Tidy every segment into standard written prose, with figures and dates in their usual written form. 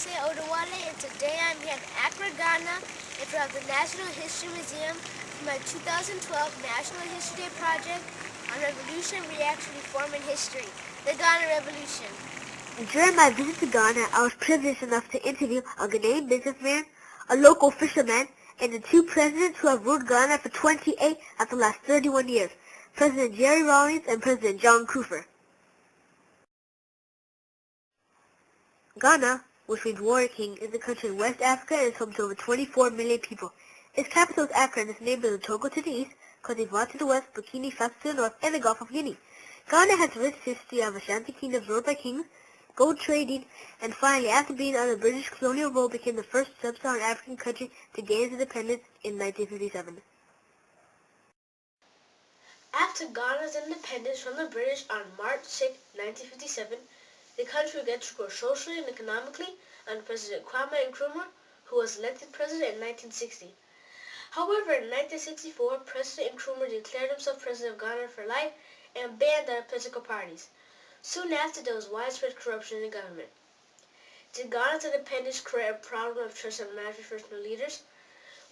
say ODUWOLE, and today I'm here at Accra, Ghana, in front of the National History Museum for my 2012 National History Day project on Revolution, Reaction, Reform, and History, the Ghana Revolution. During my visit to Ghana, I was privileged enough to interview a Ghanaian businessman, a local fisherman, and the two presidents who have ruled Ghana for 28 out of the last 31 years, President Jerry Rawlings and President John Kufuor. Ghana, which means warrior king, is a country in West Africa and is home to over 24 million people. Its capital is Accra and is neighbored to Togo to the east, Cote d'Ivoire to the west, Burkina Faso to the north, and the Gulf of Guinea. Ghana has a rich history of Ashanti kingdoms ruled by kings, gold trading, and finally, after being under British colonial rule, became the first sub-Saharan African country to gain its independence in 1957. After Ghana's independence from the British on March 6, 1957, the country began to grow socially and economically under President Kwame Nkrumah, who was elected president in 1960. However, in 1964, President Nkrumah declared himself president of Ghana for life and banned other political parties. Soon after, there was widespread corruption in the government. Did Ghana's independence create a problem of trust and management for its new leaders?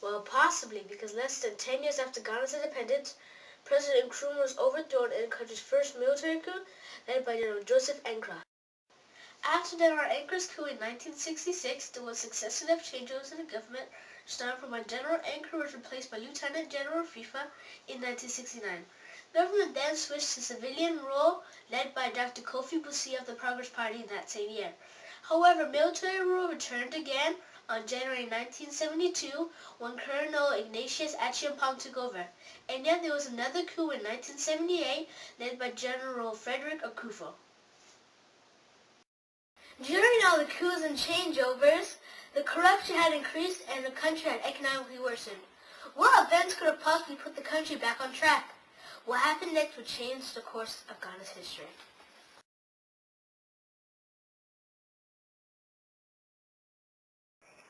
Well, possibly, because less than 10 years after Ghana's independence, President Nkrumah was overthrown in the country's first military coup, led by General Joseph Ankara. After General Ankara's coup in 1966, there was successive changes in the government, starting from when General Ankara was replaced by Lieutenant General FIFA in 1969. The government then switched to civilian rule, led by Dr. Kofi Busia of the Progress Party in that same year. However, military rule returned again on January 1972, when Colonel Ignatius Achiampong took over. And yet there was another coup in 1978, led by General Frederick Kufuor. During all the coups and changeovers, the corruption had increased and the country had economically worsened. What events could have possibly put the country back on track? What happened next would change the course of Ghana's history.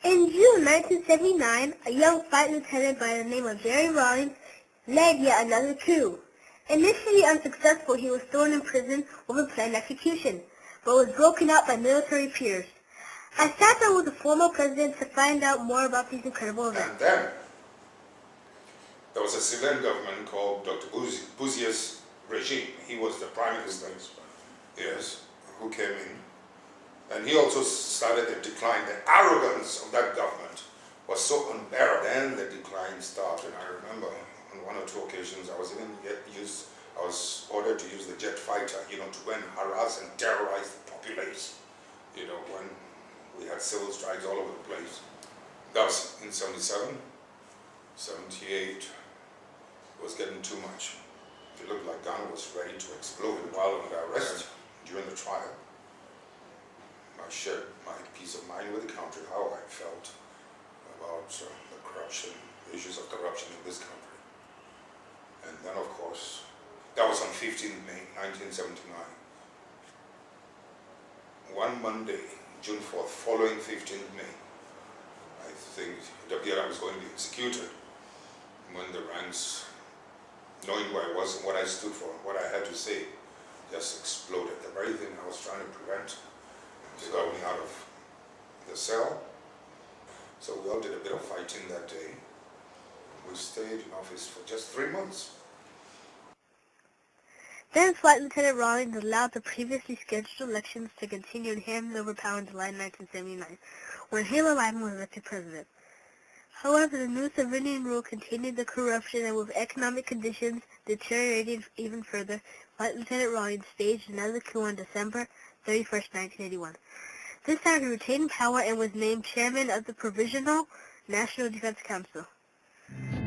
In June 1979, a young flight lieutenant by the name of Jerry Rawlings led yet another coup. Initially unsuccessful, he was thrown in prison over planned execution, but was broken out by military peers. I sat down with the former president to find out more about these incredible events. And then there was a civilian government called Dr. Busia's regime. He was the prime minister, yes, who came in. And he also started the decline. The arrogance of that government was so unbearable. Then the decline started. I remember on one or two occasions I was ordered to use the jet fighter, to go and harass and terrorize the populace, when we had civil strikes all over the place. That was in 77, 78, it was getting too much. It looked like Ghana was ready to explode. While under arrest during the trial, I shared my peace of mind with the country, how I felt about the corruption, the issues of corruption in this country. And then, of course, that was on 15th May, 1979. One Monday, June 4th, following 15th May, I think WPA was going to be executed when the ranks, knowing who I was and what I stood for, what I had to say, just exploded. The very thing I was trying to prevent got me out of the cell. So we all did a bit of fighting that day. We stayed in office for just 3 months. Then Flight Lieutenant Rawlings allowed the previously scheduled elections to continue and handed over power in July 1979, when Hale Lyman was elected president. However, the new civilian rule continued the corruption, and with economic conditions deteriorating even further, Flight Lieutenant Rawlings staged another coup on December 31st, 1981. This time he retained power and was named chairman of the Provisional National Defense Council.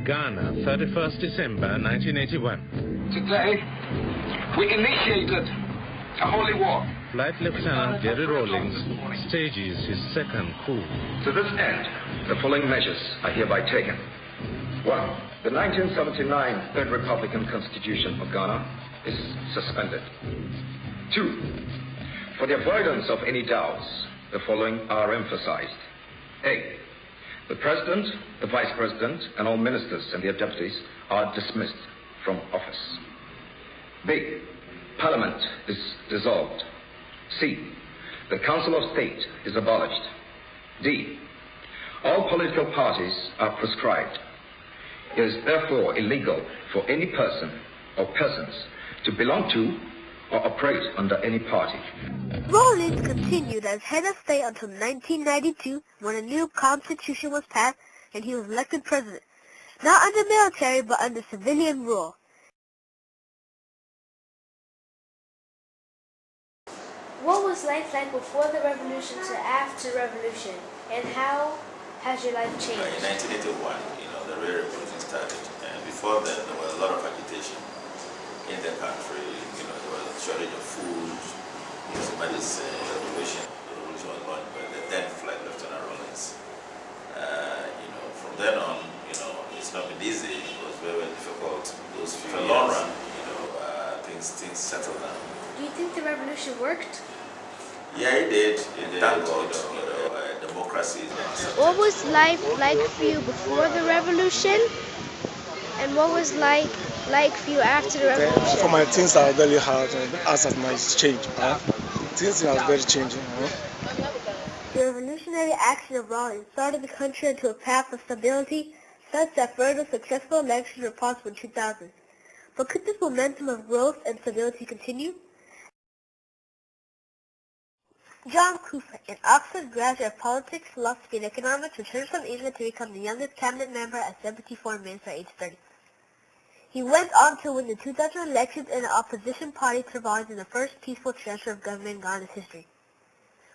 Ghana, 31st December 1981. Today, we initiated a holy war. Flight Lieutenant Jerry Rawlings stages his second coup. To this end, the following measures are hereby taken. 1. The 1979 Third Republican Constitution of Ghana is suspended. 2. For the avoidance of any doubts, the following are emphasized. A. The President, the Vice President, and all ministers and their deputies are dismissed from office. B. Parliament is dissolved. C. The Council of State is abolished. D. All political parties are proscribed. It is therefore illegal for any person or persons to belong to or operate under any party. Rawlings continued as head of state until 1992, when a new constitution was passed and he was elected president, not under military but under civilian rule. What was life like before the revolution to after the revolution, and how has your life changed? In 1981, the real revolution started, and before then there was a lot of agitation in the country. There was a shortage of food. Somebody's revolution. The revolution was launched by the then flight Lieutenant Rawlings. From then on, it's not been easy. It was very, very difficult. Those few years, long run, things settled down. Do you think the revolution worked? Yeah, it did. Thank God, democracy is not. What was life like for you before the revolution? And what was like for you after the revolution? For my things are very hard, as of my change. Things are very changing. The revolutionary action of Rawlings started the country into a path of stability, such that further successful elections were possible in 2000. But could this momentum of growth and stability continue? John Kufuor, an Oxford graduate of politics, philosophy, and economics, returned from England to become the youngest cabinet member at 74 foreign minister at age 30. He went on to win the 2000 elections in the opposition party to Rawlings in the first peaceful transfer of government in Ghana's history.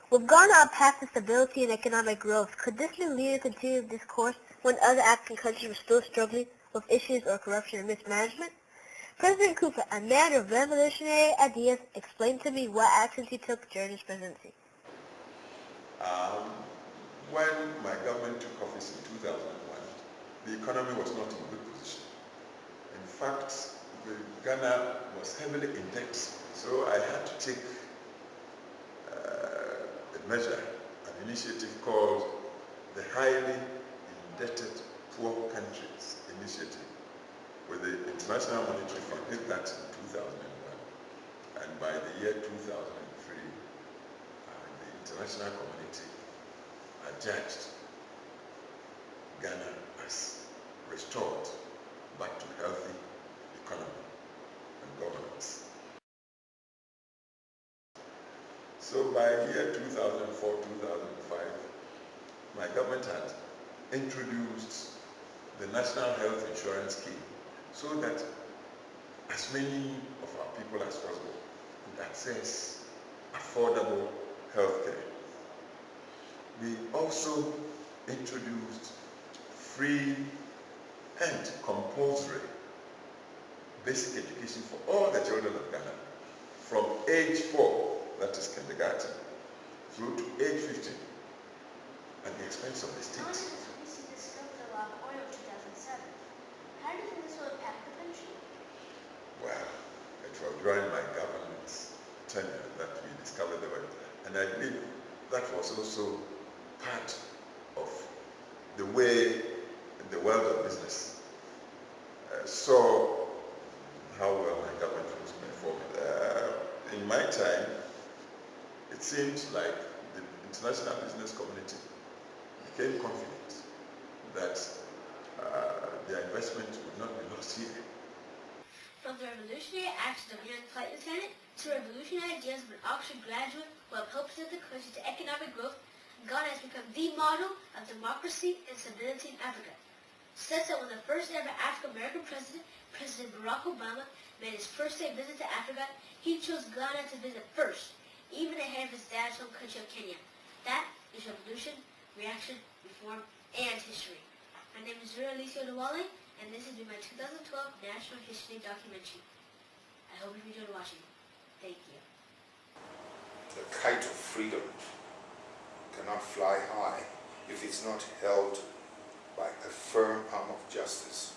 With Ghana on path to stability and economic growth, could this new leader continue this course when other African countries were still struggling with issues or corruption and mismanagement? President Kufuor, a man of revolutionary ideas, explained to me what actions he took during his presidency. When my government took office in 2001, the economy was not in a good position. In fact, Ghana was heavily indexed, so I had to take a measure, an initiative called the Highly Indebted Poor Countries Initiative with the International Monetary Fund. Did that in 2001, and by the year 2003, the international community adjudged Ghana as restored back to healthy economy and governance. So by year 2004-2005, my government had introduced the National Health Insurance Scheme so that as many of our people as possible could access affordable health care. We also introduced free and compulsory basic education for all the children of Ghana from age 4, that is kindergarten, through to age 15 at the expense of the state. How do you think this will impact the country? Well, it was during my government's tenure that we discovered the web, and I believe that was also part of the way the world of business saw how well my government was performing. In my time, it seemed like the international business community became confident that their investment would not be lost here. From the revolutionary actions of a young flight lieutenant to revolutionary ideas of an Oxford graduate who have helped set the country to economic growth, Ghana has become the model of democracy and stability in Africa. Such that when the first ever African-American president, President Barack Obama, made his first state visit to Africa, he chose Ghana to visit first, even ahead of his dad's home country of Kenya. That is revolution, reaction, reform, and history. My name is Zuriel, and this has been my 2012 National History documentary. I hope you enjoyed watching. Thank you. The kite of freedom cannot fly high if it's not held by a firm arm of justice.